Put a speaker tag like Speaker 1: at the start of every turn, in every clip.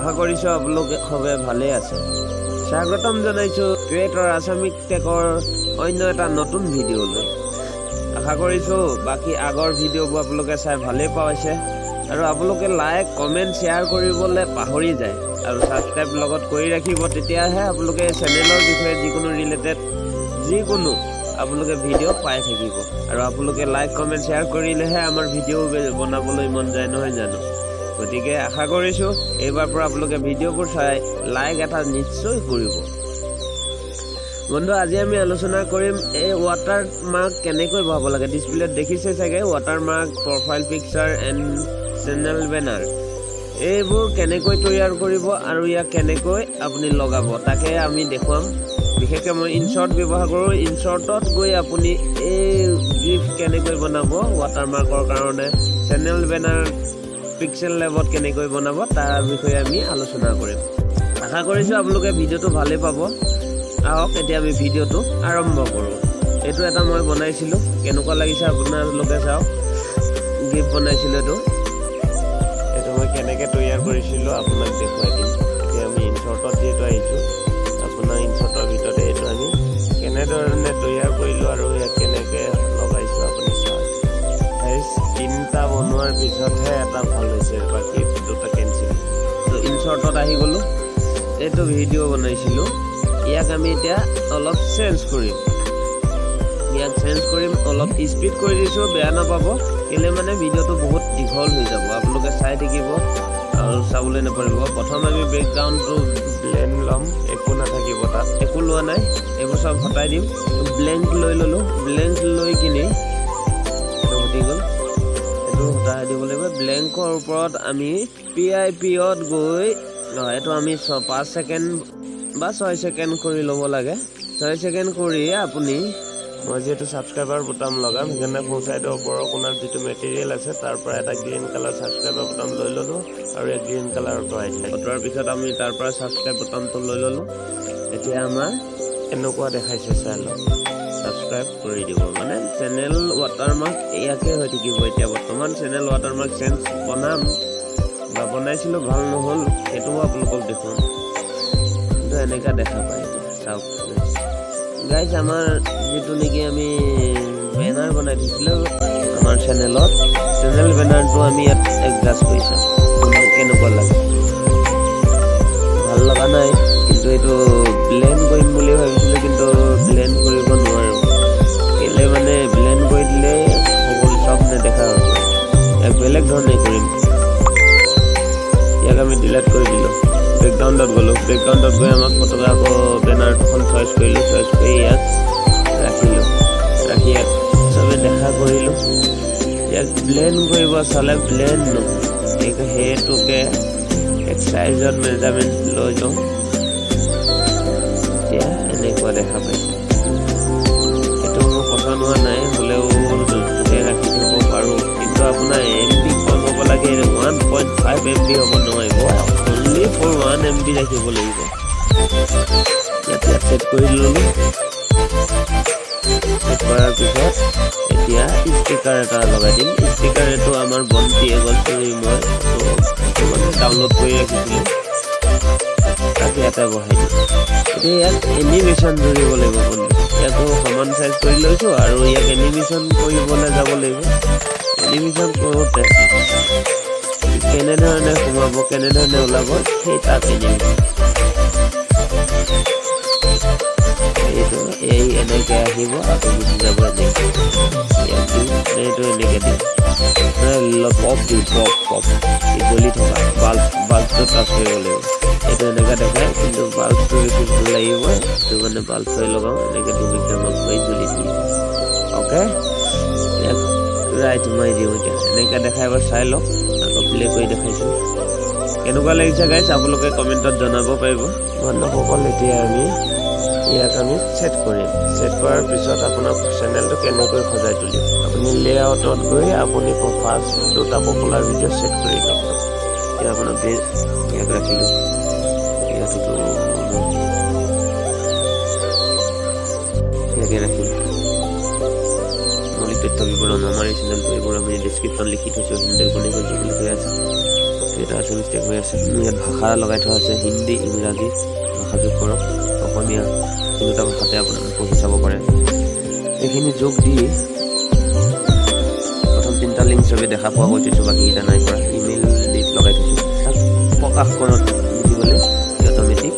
Speaker 1: আশা কৰিছোঁ আপোনালোকে সবে ভালে আছে। স্বাগতম জনাইছোঁ ক্ৰিয়েটৰ আছামিক টেকৰ অন্য এটা নতুন ভিডিঅ'লৈ। আশা কৰিছোঁ বাকী আগৰ ভিডিঅ'বোৰ আপোনালোকে চাই ভালেই পাইছে আৰু আপোনালোকে লাইক কমেণ্ট শ্বেয়াৰ কৰিবলৈ পাহৰি যায় আৰু ছাবস্ক্ৰাইব লগত কৰি ৰাখিব। তেতিয়াহে আপোনালোকে চেনেলৰ বিষয়ে যিকোনো ৰিলেটেড যিকোনো আপোনালোকে ভিডিঅ' পাই থাকিব আৰু আপোনালোকে লাইক কমেণ্ট শ্বেয়াৰ কৰিলেহে আমাৰ ভিডিঅ' বনাবলৈ মন যায়, নহয় জানো? গতিকে আশা কৰিছোঁ এইবাৰ পৰা আপোনালোকে ভিডিঅ'বোৰ চাই লাইক এটা নিশ্চয় কৰিব। বন্ধু, আজি আমি আলোচনা কৰিম এই ৱাটাৰ মাৰ্ক কেনেকৈ বহাব লাগে। ডিছপ্লেত দেখিছে চাগে water mark, profile picture and channel banner, এইবোৰ কেনেকৈ তৈয়াৰ কৰিব আৰু ইয়াক কেনেকৈ আপুনি লগাব তাকে আমি দেখুৱাম। বিশেষকৈ মই ইনশ্বৰ্ট ব্যৱহাৰ কৰোঁ। ইনশ্বৰ্টত গৈ আপুনি এই গিফ্ট কেনেকৈ বনাব ৱাটাৰ মাৰ্কৰ কাৰণে, চেনেল বেনাৰ পিক্সেল লেবত কেনেকৈ বনাব তাৰ বিষয়ে আমি আলোচনা কৰিম। আশা কৰিছোঁ আপোনালোকে ভিডিঅ'টো ভালেই পাব। আহক এতিয়া আমি ভিডিঅ'টো আৰম্ভ কৰোঁ। এইটো এটা মই বনাইছিলোঁ, কেনেকুৱা লাগিছে আপোনালোকে চাওক। গিফ্ট বনাইছিলোঁ এইটো মই কেনেকৈ তৈয়াৰ কৰিছিলোঁ আপোনাক দেখুৱাই দিম। এতিয়া আমি ইনশ্বৰ্টত যিহেতু আহিছোঁ, আপোনাৰ ইনশ্বৰ্টৰ ভিতৰতে এইটো আমি কেনেধৰণে তৈয়াৰ কৰিলোঁ আৰু ইয়াক কেনেকৈ লগাইছোঁ আপুনি চাওক। তিনিটা বনোৱাৰ পিছতহে এটা ভাল হৈছে, বাকী দুটা কেঞ্চেল। তো ইনশ্বৰ্টত আহি গ'লোঁ। এইটো ভিডিঅ' বনাইছিলোঁ, ইয়াক আমি এতিয়া অলপ চেঞ্জ কৰিম। অলপ স্পীড কৰি দিছোঁ, বেয়া নাপাব। কেলৈ মানে ভিডিঅ'টো বহুত দীঘল হৈ যাব, আপোনালোকে চাই থাকিব আৰু চাবলৈ নাপাৰিব। প্ৰথম আমি বেকগ্ৰাউণ্ডটো ব্লেণ্ড ল'ম, একো নাথাকিব তাত, একো লোৱা নাই, এইবোৰ চব হটাই দিম। ব্লেংক লৈ ল'লোঁ, ব্লেংক লৈ কিনি এইটো উঠি গ'ল, এইটো হটাই দিব লাগিব। ব্লেংকৰ ওপৰত আমি PIPত গৈ এইটো আমি 5 ছেকেণ্ড বা 6 ছেকেণ্ড কৰি ল'ব লাগে। 6 ছেকেণ্ড কৰি আপুনি, মই যিহেতু ছাবস্ক্ৰাইবাৰ বুটাম লগাম সেইকাৰণে সোঁ ছাইডৰ ওপৰৰ কোণাত যিটো মেটেৰিয়েল আছে তাৰ পৰা এটা গ্ৰীণ কালাৰ ছাবস্ক্ৰাইবাৰ বুটাম লৈ ল'লোঁ আৰু এই গ্ৰীণ কালাৰ আঁতৰাই দিলোঁ। আঁতৰোৱাৰ পিছত আমি তাৰ পৰা ছাবস্ক্ৰাইব বুটামটো লৈ ল'লোঁ। এতিয়া আমাৰ এনেকুৱা দেখাইছে, চাই লওক। ছাবস্ক্ৰাইব কৰি দিব, মানে চেনেল ৱাটাৰমাৰ্ক ইয়াকে হৈ থাকিব। এতিয়া বৰ্তমান চেনেল ৱাটাৰমাৰ্ক চেঞ্জ বনাম বা বনাইছিলোঁ, ভাল নহ'ল, সেইটোও আপোনালোকক দেখুৱাম। কিন্তু এনেকুৱা দেখা পায় এতিয়া চাওক গাইজ। আমাৰ যিটো নেকি আমি বেনাৰ বনাই দিছিলোঁ আমাৰ চেনেলত, চেনেল বেনাৰটো আমি ইয়াত এডজাষ্ট কৰি চাম কেনেকুৱা লাগে। ভাল লগা নাই, কিন্তু এইটো ব্লেণ্ড কৰিম বুলি ভাবিছিলোঁ, কিন্তু ব্লেণ্ড কৰিব নোৱাৰোঁ। কেলৈ মানে ব্লেণ্ড কৰি দিলে সকলো চব নেদেখা হ'ব। ইয়াক বেলেগ ধৰণে কৰিম। ইয়াক আমি ডিলিট কৰি দিলোঁ। বেকগ্ৰাউণ্ডত গ'লোঁ, বেকগ্ৰাউণ্ডত গৈ আমাক ফটোকে আকৌ বেনাৰখন চইচ কৰিলোঁ, চইচ কৰি ইয়াক ৰাখিলোঁ, ৰাখি ইয়াক চবে দেখা কৰিলোঁ। ইয়াক ব্লেণ্ড কৰিব চালে ব্লেণ্ড নহয়, সেইটোকে এক চাইজত মেজাৰমেণ্ট লৈ যাওঁ। এতিয়া এনেকুৱা দেখা পাইছে। এইটো মোৰ পচন্দ হোৱা নাই, হ'লেও জোখে ৰাখি থ'ব পাৰোঁ। কিন্তু আপোনাৰ MB কম হ'ব লাগে, 1.5 MB হ'ব নোৱাৰিব, অনলি ফৰ 1 MB ৰাখিব লাগিব। ইয়াত ছেট কৰি ল'লোঁ। ছেট কৰাৰ পিছত এতিয়া ষ্টিকাৰ এটা লগাই দিম। ষ্টিকাৰ এইটো আমাৰ বন্তি এগছৰি মই মানে ডাউনলোড কৰি ৰাখিছিলোঁ, তাক ইয়াতে বহাই দিম। এতিয়া ইয়াত এনিমেশ্যন ধৰিব লাগিব বন্ধু। ইয়াতো সমান চাইজ কৰি লৈছোঁ আৰু ইয়াক এনিমেশ্যন কৰিবলৈ যাব লাগিব। এনিমেশ্যন কৰোঁতে কেনেধৰণে সোমাব, কেনেধৰণে ওলাব, সেই তাত এনিমেশ্যন এইটো এই এনেকৈ আহিব, আকৌ গুচি যাব এনেকৈ। ইয়াক দিওঁ, এইটো এনেকৈ দিওঁ, পপ দিওঁ, পপ জ্বলি থকা বাল্বটো টাচ কৰিব লাগিব। এইটো এনেকৈ দেখায়, কিন্তু বাল্বটো বেছি ভাল লাগিব, সেইটো কাৰণে বাল্বটোৱে লগাওঁ। এনেকৈ দুবিঘামান কৰি জ্বলি দিওঁ। অ'কে, ইয়াক ৰাইট মাৰি দিওঁ। এতিয়া এনেকৈ দেখাই এবাৰ চাই লওক। আকৌ প্লে কৰি দেখাইছোঁ, কেনেকুৱা লাগিছে গাইজ আপোনালোকে কমেণ্টত জনাব পাৰিব বন্ধুসকল। এতিয়া আমি ইয়াক আমি ছেট কৰিম। ছেট কৰাৰ পিছত আপোনাৰ চেনেলটো কেনেকৈ সজাই তুলিম, আপুনি লেআউটত গৈ আপুনি ফাৰ্ষ্ট দুটা পপুলাৰ ভিডিঅ' ছেট কৰি লওক। এতিয়া আপোনাৰ ইয়াক ৰাখিলোঁ, ইয়াতোতো ইয়াকে ৰাখিলোঁ। মৌলিক তথ্য বিৱৰণ, আমাৰ এই চেনেলটো এইবোৰ আমি ডিছক্ৰিপশ্যন লিখি থৈছোঁ, হেণ্ডেল কোনে কৈছে বুলি কৈ আছে। এটা আছে মিষ্টেক হৈ আছে। ইয়াত ভাষা লগাই থোৱা আছে, হিন্দী ইংৰাজী ভাষা যোগ কৰক, অসমীয়া তিনিটা ভাষাতে আপুনি পঢ়ি চাব পাৰে। এইখিনি যোগ দি প্ৰথম 3টা লিংক চবেই দেখা পোৱা কৈ থৈছোঁ, বাকীকেইটা নাই কৰা। ইমেইল দি লগাই থৈছোঁ, তাক প্ৰকাশ কৰক বুজিবলৈ অট'মেটিক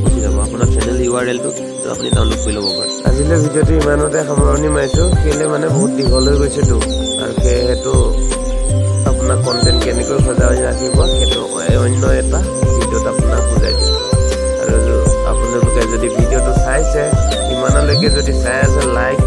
Speaker 1: গুচি যাব আপোনাৰ চেনেল URL-টো আপুনি ডাউনলোড কৰি ল'ব পাৰে। আজিলৈ ভিডিঅ'টো ইমানতে সামৰণি মাৰিছোঁ, কেলৈ মানে বহুত দীঘল হৈ গৈছেতো, আৰু সেইটো আপোনাৰ কণ্টেণ্ট কেনেকৈ সজাই ৰাখিব সেইটো অন্য এটা ভিডিঅ'ত আপোনাক বুজাই দিম। আৰু আপোনালোকে যদি ভিডিঅ'টো চাইছে ইমানলৈকে যদি চাই আছে, লাইক